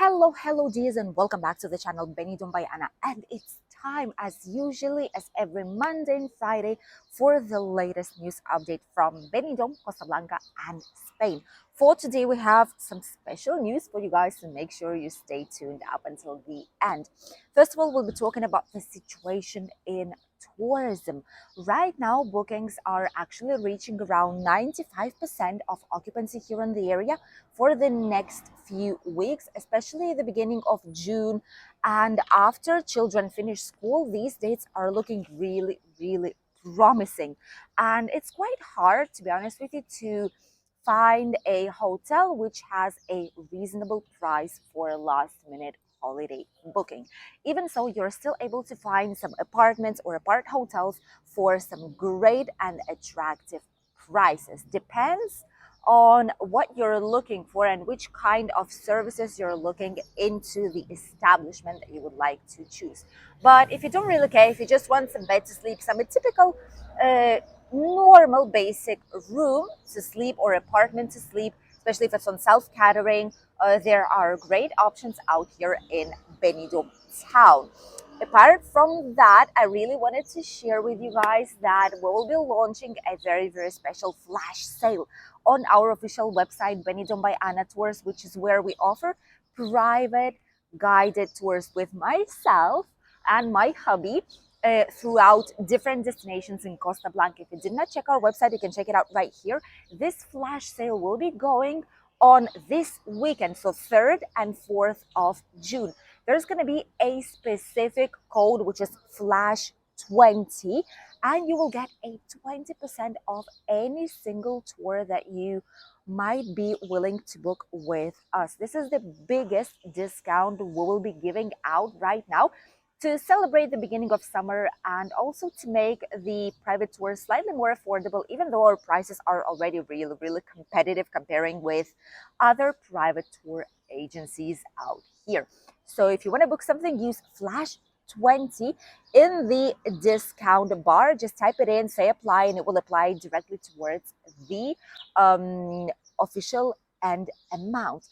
Hello dears, and welcome back to the channel Benidorm by Anna. And it's time, as usually, as every Monday and Friday, for the latest news update from Benidorm, Costa Blanca and Spain. For today, we have some special news for you guys, so make sure you stay tuned up until the end. First of all, we'll be talking about the situation in tourism. Right now, bookings are actually reaching around 95% of occupancy here in the area for the next few weeks, especially the beginning of June. And after children finish school, these dates are looking really promising. And it's quite hard, to be honest with you, to find a hotel which has a reasonable price for a last minute holiday booking. Even so, you're still able to find some apartments or apart hotels for some great and attractive prices. Depends on what you're looking for and which kind of services you're looking into the establishment that you would like to choose. But if you don't really care, if you just want some bed to sleep, some typical normal basic room to sleep or apartment to sleep, especially if it's on self-catering, there are great options out here in Benidorm town. Apart from that, I really wanted to share with you guys that we will be launching a very special flash sale on our official website, Benidorm by Anna Tours, which is where we offer private guided tours with myself and my hubby throughout different destinations in Costa Blanca. If you did not check our website, you can check it out right here. This flash sale will be going on this weekend, so 3rd and 4th of June. There's going to be a specific code, which is flash 20, and you will get a 20% off any single tour that you might be willing to book with us. This is the biggest discount we will be giving out right now to celebrate the beginning of summer and also to make the private tours slightly more affordable, even though our prices are already really competitive comparing with other private tour agencies out here. So if you want to book something, use flash 20 in the discount bar. Just type it in, say apply, and it will apply directly towards the official end amount.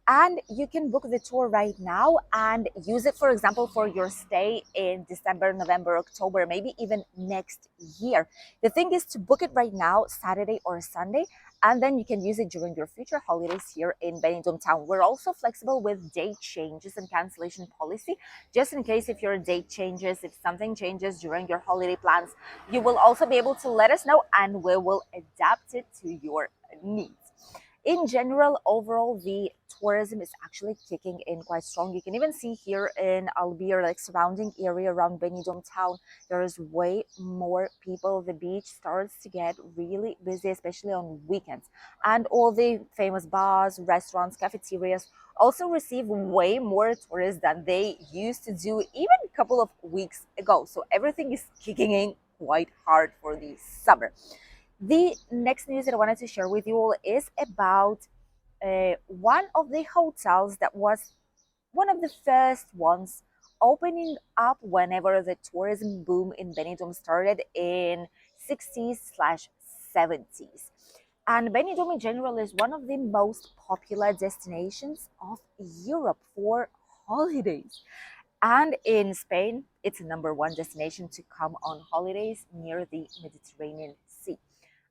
And you can book the tour right now and use it, for example, for your stay in December, November, October, maybe even next year. The thing is to book it right now, Saturday or Sunday, and then you can use it during your future holidays here in Benidorm town. We're also flexible with date changes and cancellation policy, just in case if your date changes, if something changes during your holiday plans, you will also be able to let us know and we will adapt it to your needs. In general, overall, the tourism is actually kicking in quite strong. You can even see here in Albir, like surrounding area around Benidorm town, there is way more people. The beach starts to get really busy, especially on weekends. And all the famous bars, restaurants, cafeterias also receive way more tourists than they used to do even a couple of weeks ago. So everything is kicking in quite hard for the summer. The next news that I wanted to share with you all is about one of the hotels that was one of the first ones opening up whenever the tourism boom in Benidorm started in 60s/70s. And Benidorm in general is one of the most popular destinations of Europe for holidays. And in Spain, it's a #1 destination to come on holidays near the Mediterranean Sea.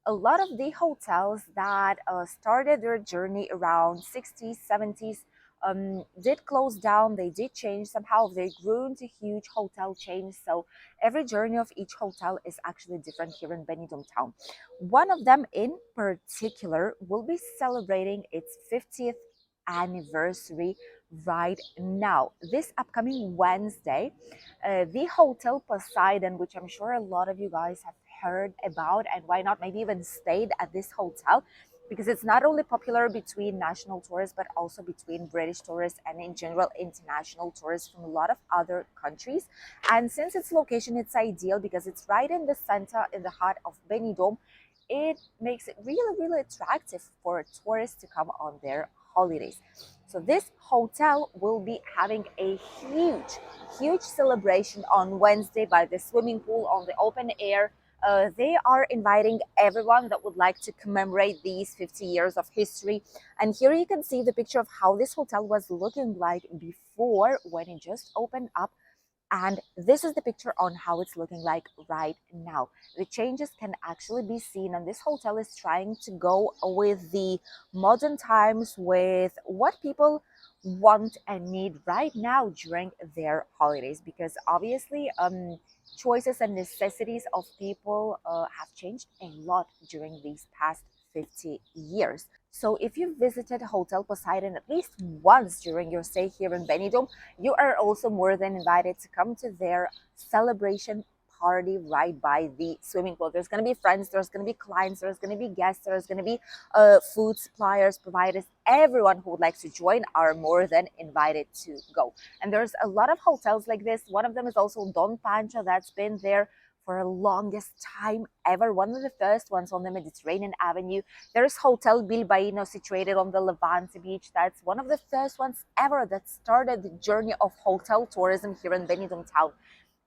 A lot of the hotels that started their journey around 60s, 70s did close down. They did change somehow. They grew into huge hotel chains. So every journey of each hotel is actually different here in Benidorm town. One of them in particular will be celebrating its 50th anniversary right now, this upcoming Wednesday. The Hotel Poseidon, which I'm sure a lot of you guys have heard about, and why not maybe even stayed at this hotel, because it's not only popular between national tourists but also between British tourists and in general international tourists from a lot of other countries. And since its location, it's ideal because it's right in the center, in the heart of Benidorm. It makes it really attractive for tourists to come on their holidays. So this hotel will be having a huge celebration on Wednesday by the swimming pool on the open air, They are inviting everyone that would like to commemorate these 50 years of history. And here you can see the picture of how this hotel was looking like before when it just opened up, and this is the picture on how it's looking like right now. The changes can actually be seen, and this hotel is trying to go with the modern times, with what people want and need right now during their holidays, because obviously choices and necessities of people have changed a lot during these past 50 years. So if you visited Hotel Poseidon at least once during your stay here in Benidorm, you are also more than invited to come to their celebration party right by the swimming pool. There's going to be friends, there's going to be clients, there's going to be guests, there's going to be food suppliers, providers. Everyone who would like to join are more than invited to go. And there's a lot of hotels like this. One of them is also Don Pancho, that's been there for the longest time ever, one of the first ones on the Mediterranean Avenue. There's Hotel Bilbaíno, situated on the Levante beach. That's one of the first ones ever that started the journey of hotel tourism here in Benidorm town.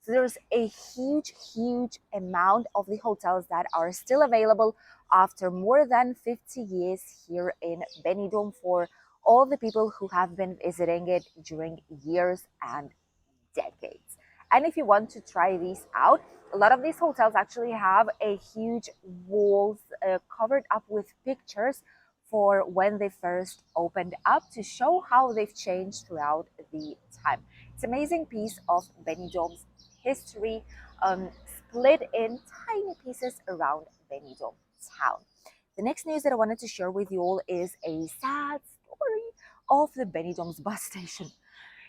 So there's a huge amount of the hotels that are still available after more than 50 years here in Benidorm for all the people who have been visiting it during years and decades. And if you want to try these out, a lot of these hotels actually have a huge walls covered up with pictures for when they first opened up, to show how they've changed throughout the time. It's an amazing piece of Benidorm's history, split in tiny pieces around Benidorm town. The next news that I wanted to share with you all is a sad story of the Benidorm's bus station.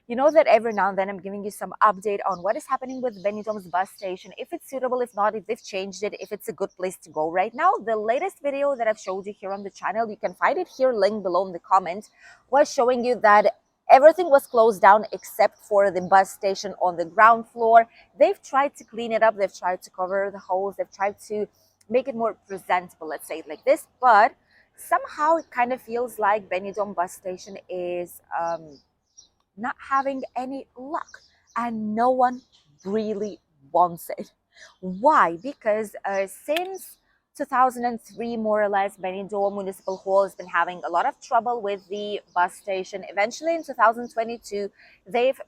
You know that every now and then I'm giving you some update on what is happening with Benidorm's bus station, if it's suitable, if not, if they've changed it, if it's a good place to go right now. The latest video that I've showed you here on the channel, you can find it here, link below in the comment, was showing you that everything was closed down except for the bus station on the ground floor. They've tried to clean it up, they've tried to cover the holes, they've tried to make it more presentable, let's say it like this, but somehow it kind of feels like Benidorm bus station is not having any luck, and no one really wants it. Why? Because since 2003, more or less, Benidorm Municipal Hall has been having a lot of trouble with the bus station. Eventually, in 2022, they've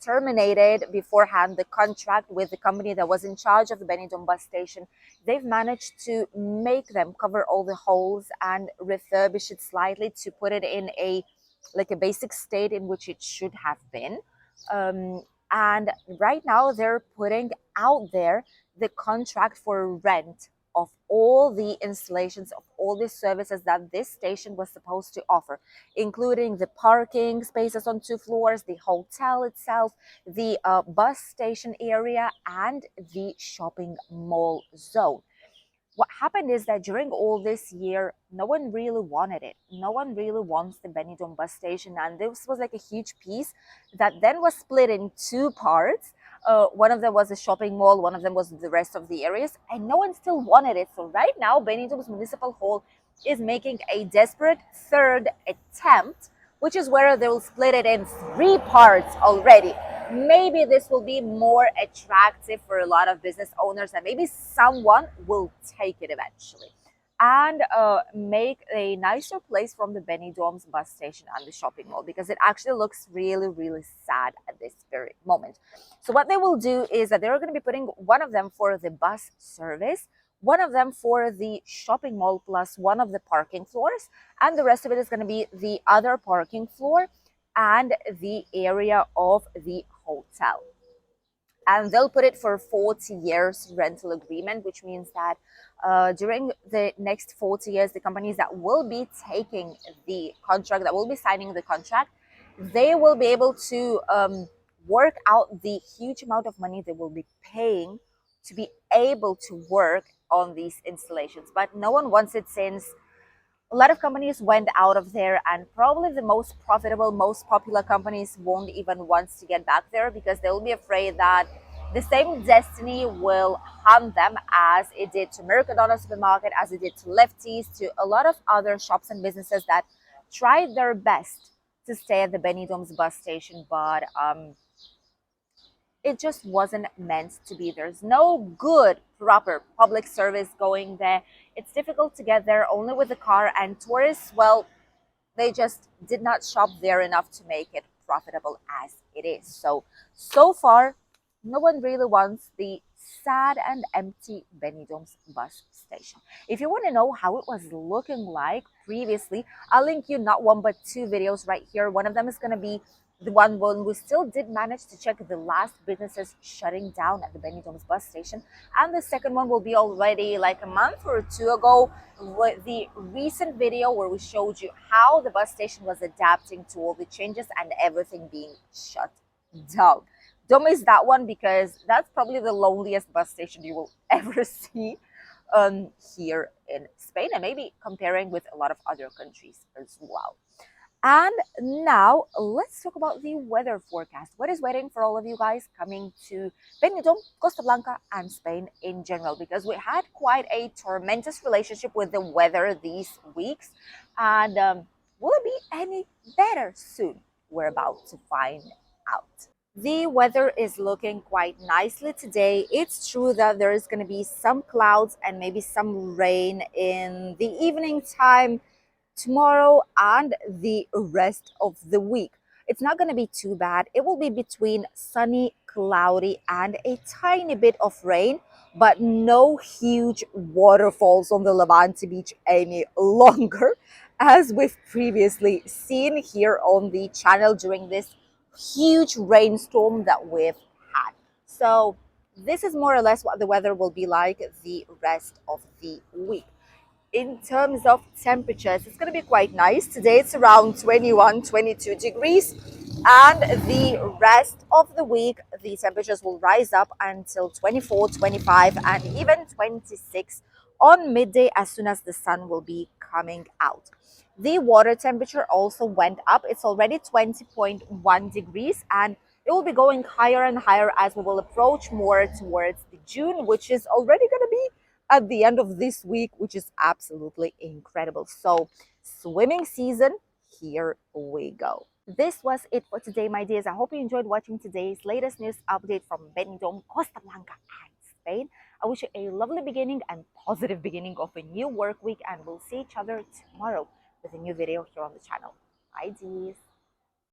terminated beforehand the contract with the company that was in charge of the Benidorm bus station. They've managed to make them cover all the holes and refurbish it slightly to put it in a like a basic state in which it should have been. And right now they're putting out there the contract for rent of all the installations, of all the services that this station was supposed to offer, including the parking spaces on 2 floors, the hotel itself, the bus station area, and the shopping mall zone. What happened is that during all this year, no one really wanted it. No one really wants the Benidorm bus station. And this was like a huge piece that then was split in two parts. One of them was a shopping mall, one of them was the rest of the areas, and no one still wanted it. So right now, Benidorm's Municipal Hall is making a desperate third attempt, which is where they will split it in three parts already. Maybe this will be more attractive for a lot of business owners, and maybe someone will take it eventually and make a nicer place from the Benidorm's bus station and the shopping mall, because it actually looks really sad at this very moment. So what they will do is that they're going to be putting one of them for the bus service, one of them for the shopping mall, plus one of the parking floors, and the rest of it is going to be the other parking floor and the area of the hotel. And they'll put it for 40 years rental agreement, which means that during the next 40 years, the companies that will be taking the contract, that will be signing the contract, they will be able to work out the huge amount of money they will be paying to be able to work on these installations. But no one wants it, since a lot of companies went out of there, and probably the most profitable, most popular companies won't even want to get back there, because they'll be afraid that the same destiny will hunt them as it did to Mercadona Supermarket, as it did to Lefties, to a lot of other shops and businesses that tried their best to stay at the Benidorm's bus station, but it just wasn't meant to be. There's no good, proper public service going there. It's difficult to get there only with a car, and tourists, well, they just did not shop there enough to make it profitable as it is. So far, no one really wants the sad and empty Benidorm bus station. If you want to know how it was looking like previously, I'll link you not one but two videos right here. One of them is going to be the one when we still did manage to check the last businesses shutting down at the Benidorm bus station, and the second one will be already like a month or two ago with the recent video where we showed you how the bus station was adapting to all the changes and everything being shut down. Don't miss that one because that's probably the loneliest bus station you will ever see here in Spain, and maybe comparing with a lot of other countries as well. And now let's talk about the weather forecast. What is waiting for all of you guys coming to Benidorm, Costa Blanca, and Spain in general? Because we had quite a tormentous relationship with the weather these weeks. And will it be any better soon? We're about to find out. The weather is looking quite nicely today. It's true that there is going to be some clouds and maybe some rain in the evening time tomorrow and the rest of the week. It's not going to be too bad. It will be between sunny, cloudy, and a tiny bit of rain, but no huge waterfalls on the Levante beach any longer, as we've previously seen here on the channel during this huge rainstorm that we've had. So, this is more or less what the weather will be like the rest of the week. In terms of temperatures, it's going to be quite nice. Today it's around 21, 22 degrees. And the rest of the week, the temperatures will rise up until 24, 25, and even 26 on midday as soon as the sun will be coming out. The water temperature also went up. It's already 20.1 degrees, and it will be going higher and higher as we will approach more towards the June, which is already going to be at the end of this week, which is absolutely incredible. So, swimming season, here we go. This was it for today, my dears. I hope you enjoyed watching today's latest news update from Benidorm, Costa Blanca, and Spain. I wish you a lovely beginning and positive beginning of a new work week, and we'll see each other tomorrow with a new video here on the channel. Bye, dears.